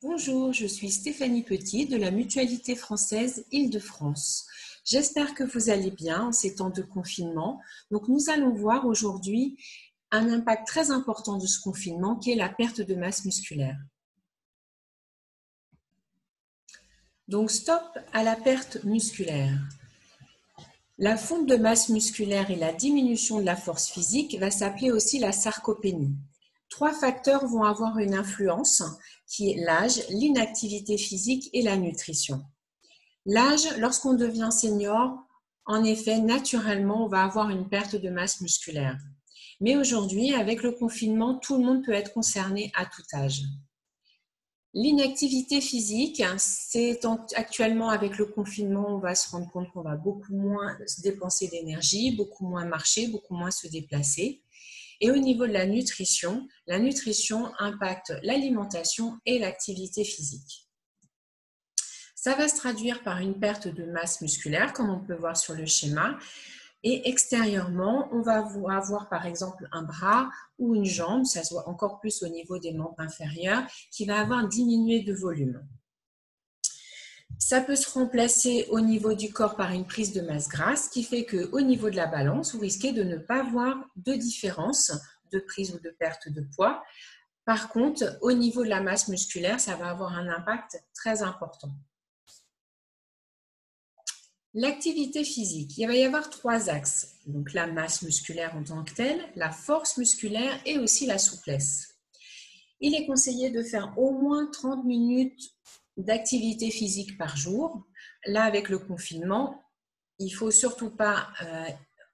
Bonjour, je suis Stéphanie Petit de la Mutualité française Île-de-France. J'espère que vous allez bien en ces temps de confinement. Donc, nous allons voir aujourd'hui un impact très important de ce confinement qui est la perte de masse musculaire. Donc, stop à la perte musculaire. La fonte de masse musculaire et la diminution de la force physique va s'appeler aussi la sarcopénie. Trois facteurs vont avoir une influence, qui est l'âge, l'inactivité physique et la nutrition. L'âge, lorsqu'on devient senior, en effet, naturellement, on va avoir une perte de masse musculaire. Mais aujourd'hui, avec le confinement, tout le monde peut être concerné à tout âge. L'inactivité physique, c'est actuellement avec le confinement, on va se rendre compte qu'on va beaucoup moins dépenser d'énergie, beaucoup moins marcher, beaucoup moins se déplacer. Et au niveau de la nutrition impacte l'alimentation et l'activité physique. Ça va se traduire par une perte de masse musculaire, comme on peut voir sur le schéma. Et extérieurement, on va avoir par exemple un bras ou une jambe, ça se voit encore plus au niveau des membres inférieurs, qui va avoir diminué de volume. Ça peut se remplacer au niveau du corps par une prise de masse grasse, qui fait qu'au niveau de la balance, vous risquez de ne pas avoir de différence de prise ou de perte de poids. Par contre, au niveau de la masse musculaire, ça va avoir un impact très important. L'activité physique, il va y avoir trois axes. Donc la masse musculaire en tant que telle, la force musculaire et aussi la souplesse. Il est conseillé de faire au moins 30 minutes d'activité physique par jour. Là, avec le confinement, il ne faut surtout pas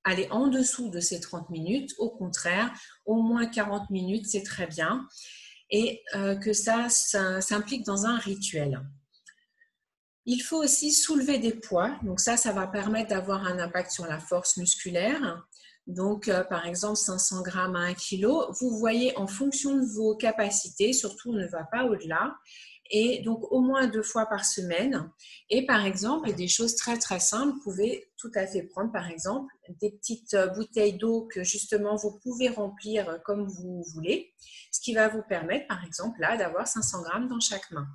aller en dessous de ces 30 minutes. Au contraire, au moins 40 minutes, c'est très bien. Et que ça s'implique dans un rituel. Il faut aussi soulever des poids. Donc ça va permettre d'avoir un impact sur la force musculaire. Donc, par exemple, 500 grammes à 1 kg. Vous voyez, en fonction de vos capacités, surtout on ne va pas au-delà. Et donc, au moins 2 fois par semaine. Et par exemple, des choses très, très simples, vous pouvez tout à fait prendre, par exemple, des petites bouteilles d'eau que justement vous pouvez remplir comme vous voulez. Ce qui va vous permettre, par exemple, là, d'avoir 500 grammes dans chaque main.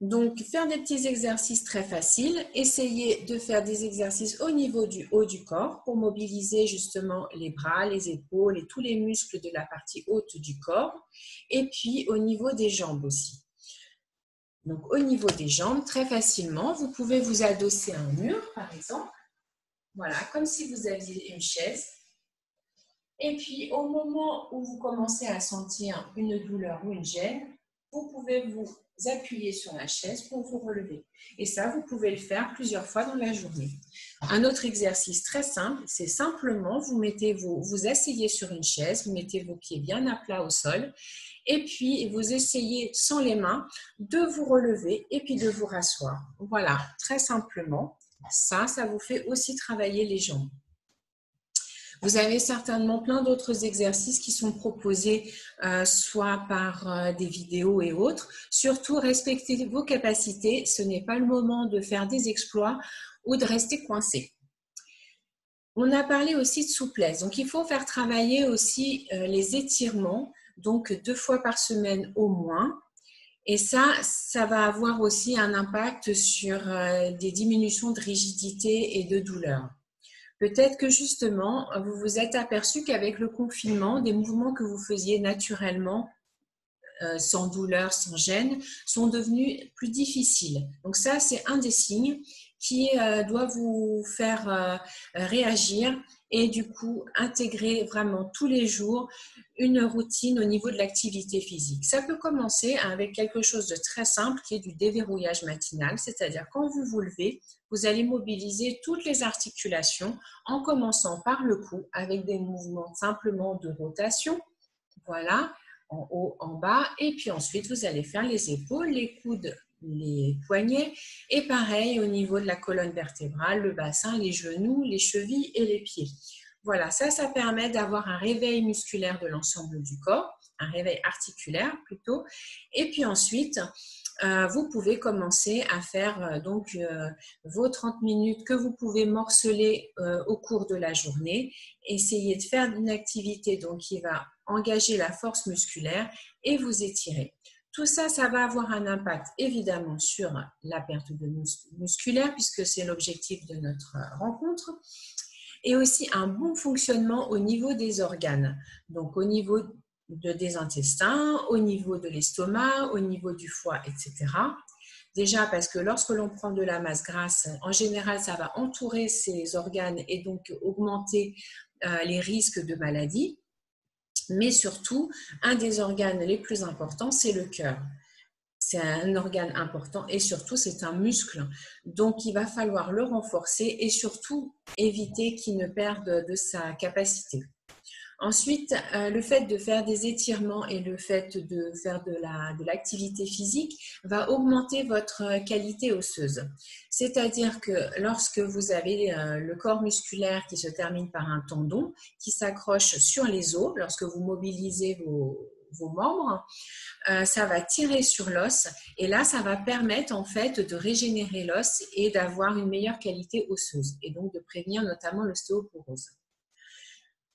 Donc, faire des petits exercices très faciles. Essayez de faire des exercices au niveau du haut du corps pour mobiliser justement les bras, les épaules et tous les muscles de la partie haute du corps. Et puis, au niveau des jambes aussi. Donc, au niveau des jambes, très facilement, vous pouvez vous adosser à un mur, par exemple. Voilà, comme si vous aviez une chaise. Et puis, au moment où vous commencez à sentir une douleur ou une gêne, vous pouvez vous appuyer sur la chaise pour vous relever. Et ça, vous pouvez le faire plusieurs fois dans la journée. Un autre exercice très simple, c'est simplement vous asseyez sur une chaise, vous mettez vos pieds bien à plat au sol et puis vous essayez sans les mains de vous relever et puis de vous rasseoir. Voilà, très simplement. Ça vous fait aussi travailler les jambes. Vous avez certainement plein d'autres exercices qui sont proposés soit par des vidéos et autres. Surtout, respectez vos capacités. Ce n'est pas le moment de faire des exploits ou de rester coincé. On a parlé aussi de souplesse. Donc, il faut faire travailler aussi les étirements, donc 2 fois par semaine au moins. Et ça va avoir aussi un impact sur des diminutions de rigidité et de douleur. Peut-être que justement, vous vous êtes aperçu qu'avec le confinement, des mouvements que vous faisiez naturellement, sans douleur, sans gêne, sont devenus plus difficiles. Donc ça, c'est un des signes qui doit vous faire réagir et du coup intégrer vraiment tous les jours une routine au niveau de l'activité physique. Ça peut commencer avec quelque chose de très simple qui est du déverrouillage matinal, c'est-à-dire quand vous vous levez, vous allez mobiliser toutes les articulations en commençant par le cou avec des mouvements simplement de rotation. Voilà, en haut, en bas, et puis ensuite vous allez faire les épaules, les coudes, les poignets, et pareil au niveau de la colonne vertébrale, le bassin, les genoux, les chevilles et les pieds. Voilà, ça permet d'avoir un réveil musculaire de l'ensemble du corps, un réveil articulaire plutôt, et puis ensuite, vous pouvez commencer à faire vos 30 minutes que vous pouvez morceler au cours de la journée. Essayez de faire une activité donc, qui va engager la force musculaire et vous étirer. Tout ça, ça va avoir un impact évidemment sur la perte de musculaire puisque c'est l'objectif de notre rencontre et aussi un bon fonctionnement au niveau des organes, donc au niveau des intestins, au niveau de l'estomac, au niveau du foie, etc. Déjà parce que lorsque l'on prend de la masse grasse, en général, ça va entourer ces organes et donc augmenter les risques de maladie. Mais surtout, un des organes les plus importants, c'est le cœur. C'est un organe important et surtout, c'est un muscle. Donc, il va falloir le renforcer et surtout éviter qu'il ne perde de sa capacité. Ensuite, le fait de faire des étirements et le fait de faire de l'activité physique va augmenter votre qualité osseuse. C'est-à-dire que lorsque vous avez le corps musculaire qui se termine par un tendon qui s'accroche sur les os, lorsque vous mobilisez vos membres, ça va tirer sur l'os et là, ça va permettre en fait de régénérer l'os et d'avoir une meilleure qualité osseuse et donc de prévenir notamment l'ostéoporose.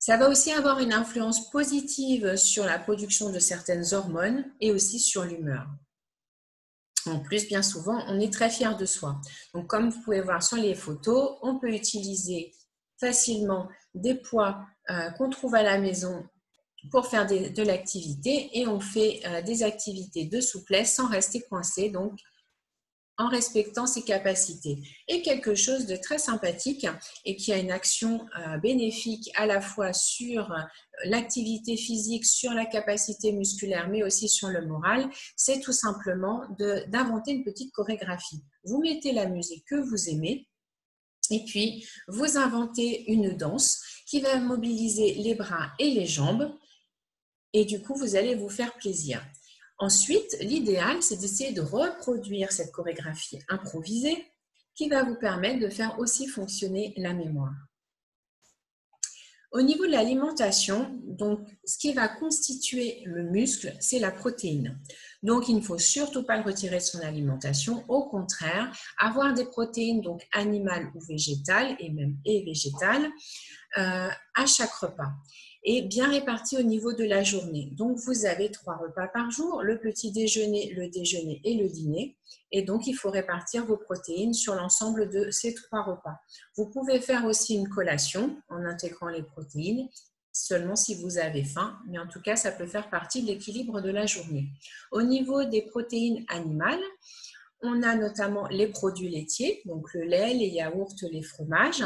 Ça va aussi avoir une influence positive sur la production de certaines hormones et aussi sur l'humeur. En plus, bien souvent, on est très fier de soi. Donc, comme vous pouvez voir sur les photos, on peut utiliser facilement des poids qu'on trouve à la maison pour faire de l'activité et on fait des activités de souplesse sans rester coincé, donc en respectant ses capacités. Et quelque chose de très sympathique et qui a une action bénéfique à la fois sur l'activité physique, sur la capacité musculaire, mais aussi sur le moral, c'est tout simplement d'inventer une petite chorégraphie. Vous mettez la musique que vous aimez et puis vous inventez une danse qui va mobiliser les bras et les jambes et du coup, vous allez vous faire plaisir. Ensuite, l'idéal, c'est d'essayer de reproduire cette chorégraphie improvisée qui va vous permettre de faire aussi fonctionner la mémoire. Au niveau de l'alimentation, donc, ce qui va constituer le muscle, c'est la protéine. Donc, il ne faut surtout pas le retirer de son alimentation. Au contraire, avoir des protéines donc animales ou végétales, et végétales, à chaque repas et bien répartis au niveau de la journée. Donc, vous avez 3 repas par jour, le petit déjeuner, le déjeuner et le dîner. Et donc, il faut répartir vos protéines sur l'ensemble de ces 3 repas. Vous pouvez faire aussi une collation en intégrant les protéines, seulement si vous avez faim, mais en tout cas, ça peut faire partie de l'équilibre de la journée. Au niveau des protéines animales, on a notamment les produits laitiers, donc le lait, les yaourts, les fromages.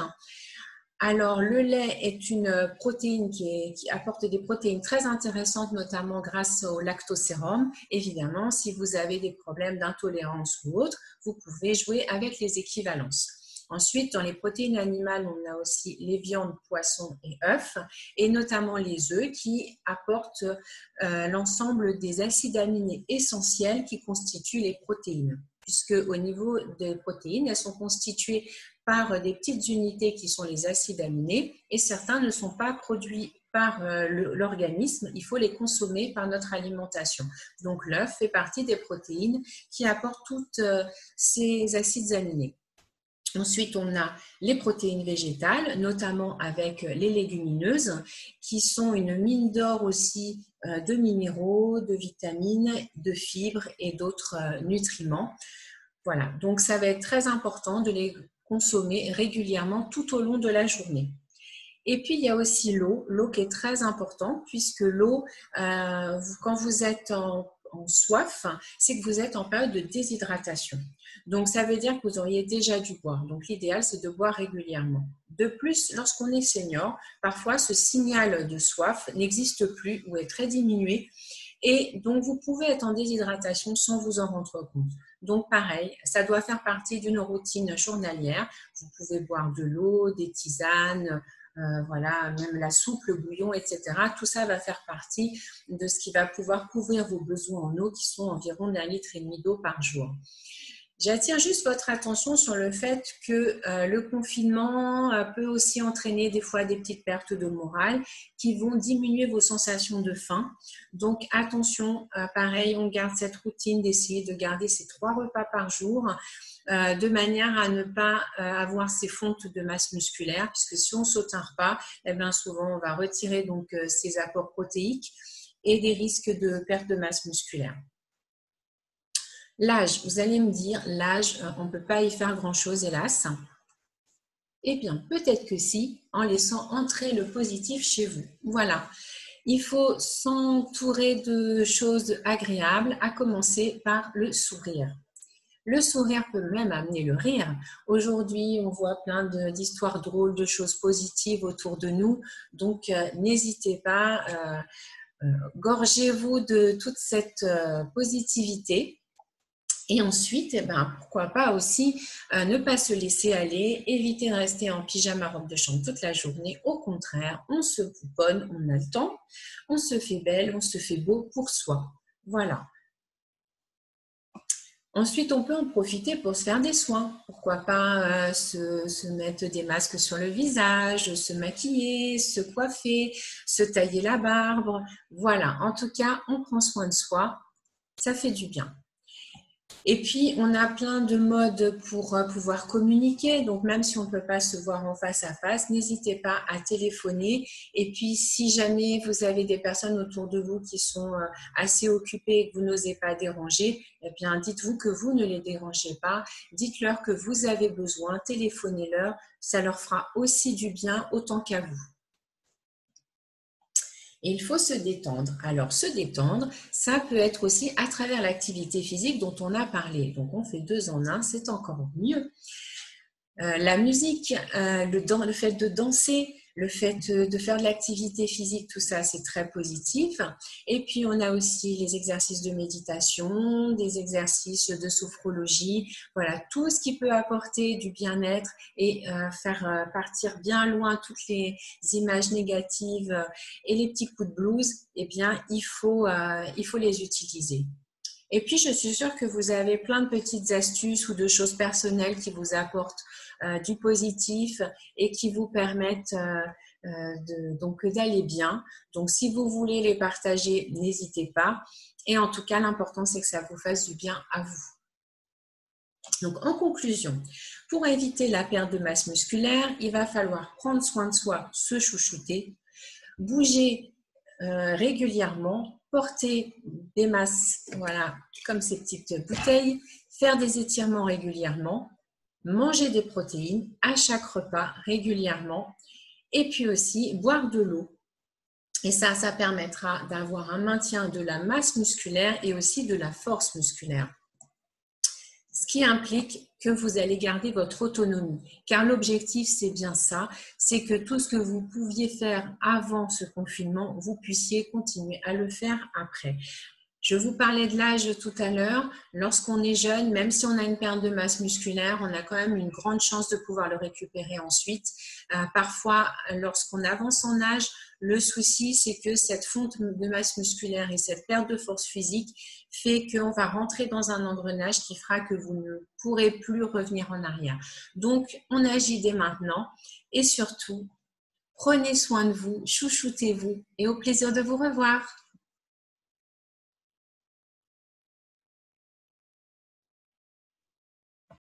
Alors, le lait est une protéine qui apporte des protéines très intéressantes, notamment grâce au lactosérum. Évidemment, si vous avez des problèmes d'intolérance ou autre, vous pouvez jouer avec les équivalences. Ensuite, dans les protéines animales, on a aussi les viandes, poissons et œufs, et notamment les œufs qui apportent l'ensemble des acides aminés essentiels qui constituent les protéines. Puisque au niveau des protéines, elles sont constituées par des petites unités qui sont les acides aminés et certains ne sont pas produits par l'organisme, il faut les consommer par notre alimentation. Donc l'œuf fait partie des protéines qui apportent toutes ces acides aminés. Ensuite, on a les protéines végétales, notamment avec les légumineuses, qui sont une mine d'or aussi de minéraux, de vitamines, de fibres et d'autres nutriments. Voilà, donc ça va être très important de les consommer régulièrement tout au long de la journée. Et puis, il y a aussi l'eau qui est très importante puisque l'eau, quand vous êtes en soif, c'est que vous êtes en période de déshydratation. Donc, ça veut dire que vous auriez déjà dû boire. Donc, l'idéal, c'est de boire régulièrement. De plus, lorsqu'on est senior, parfois, ce signal de soif n'existe plus ou est très diminué. Et donc, vous pouvez être en déshydratation sans vous en rendre compte. Donc, pareil, ça doit faire partie d'une routine journalière. Vous pouvez boire de l'eau, des tisanes, voilà, même la soupe, le bouillon, etc. Tout ça va faire partie de ce qui va pouvoir couvrir vos besoins en eau qui sont environ d'1,5 litre d'eau par jour. J'attire juste votre attention sur le fait que le confinement peut aussi entraîner des fois des petites pertes de morale qui vont diminuer vos sensations de faim. Donc attention, pareil, on garde cette routine d'essayer de garder ces 3 repas par jour de manière à ne pas avoir ces fontes de masse musculaire puisque si on saute un repas, eh bien souvent on va retirer donc ces apports protéiques et des risques de perte de masse musculaire. L'âge, vous allez me dire, l'âge, on ne peut pas y faire grand-chose, hélas. Eh bien, peut-être que si, en laissant entrer le positif chez vous. Voilà. Il faut s'entourer de choses agréables, à commencer par le sourire. Le sourire peut même amener le rire. Aujourd'hui, on voit plein d'histoires drôles, de choses positives autour de nous. Donc, n'hésitez pas, gorgez-vous de toute cette positivité. Et ensuite, eh ben, pourquoi pas aussi ne pas se laisser aller, éviter de rester en pyjama robe de chambre toute la journée. Au contraire, on se pouponne, on a le temps, on se fait belle, on se fait beau pour soi. Voilà. Ensuite, on peut en profiter pour se faire des soins. Pourquoi pas se mettre des masques sur le visage, se maquiller, se coiffer, se tailler la barbe. Voilà, en tout cas, on prend soin de soi. Ça fait du bien. Et puis, on a plein de modes pour pouvoir communiquer. Donc, même si on ne peut pas se voir en face à face, n'hésitez pas à téléphoner. Et puis, si jamais vous avez des personnes autour de vous qui sont assez occupées et que vous n'osez pas déranger, eh bien, dites-vous que vous ne les dérangez pas. Dites-leur que vous avez besoin, téléphonez-leur. Ça leur fera aussi du bien autant qu'à vous. Et il faut se détendre. Alors, se détendre, ça peut être aussi à travers l'activité physique dont on a parlé. Donc, on fait 2 en 1, c'est encore mieux. La musique, le fait de danser, le fait de faire de l'activité physique, tout ça, c'est très positif. Et puis, on a aussi les exercices de méditation, des exercices de sophrologie. Voilà, tout ce qui peut apporter du bien-être et faire partir bien loin toutes les images négatives et les petits coups de blues, eh bien, il faut les utiliser. Et puis, je suis sûre que vous avez plein de petites astuces ou de choses personnelles qui vous apportent du positif et qui vous permettent donc d'aller bien. Donc, si vous voulez les partager, n'hésitez pas. Et en tout cas, l'important, c'est que ça vous fasse du bien à vous. Donc, en conclusion, pour éviter la perte de masse musculaire, il va falloir prendre soin de soi, se chouchouter, bouger régulièrement, porter des masses, voilà, comme ces petites bouteilles, faire des étirements régulièrement, manger des protéines à chaque repas régulièrement, et puis aussi boire de l'eau. Et ça permettra d'avoir un maintien de la masse musculaire et aussi de la force musculaire. Ce qui implique que vous allez garder votre autonomie. Car l'objectif, c'est bien ça, c'est que tout ce que vous pouviez faire avant ce confinement, vous puissiez continuer à le faire après. Je vous parlais de l'âge tout à l'heure. Lorsqu'on est jeune, même si on a une perte de masse musculaire, on a quand même une grande chance de pouvoir le récupérer ensuite. Parfois, lorsqu'on avance en âge, le souci, c'est que cette fonte de masse musculaire et cette perte de force physique fait qu'on va rentrer dans un engrenage qui fera que vous ne pourrez plus revenir en arrière. Donc, on agit dès maintenant et surtout, prenez soin de vous, chouchoutez-vous et au plaisir de vous revoir.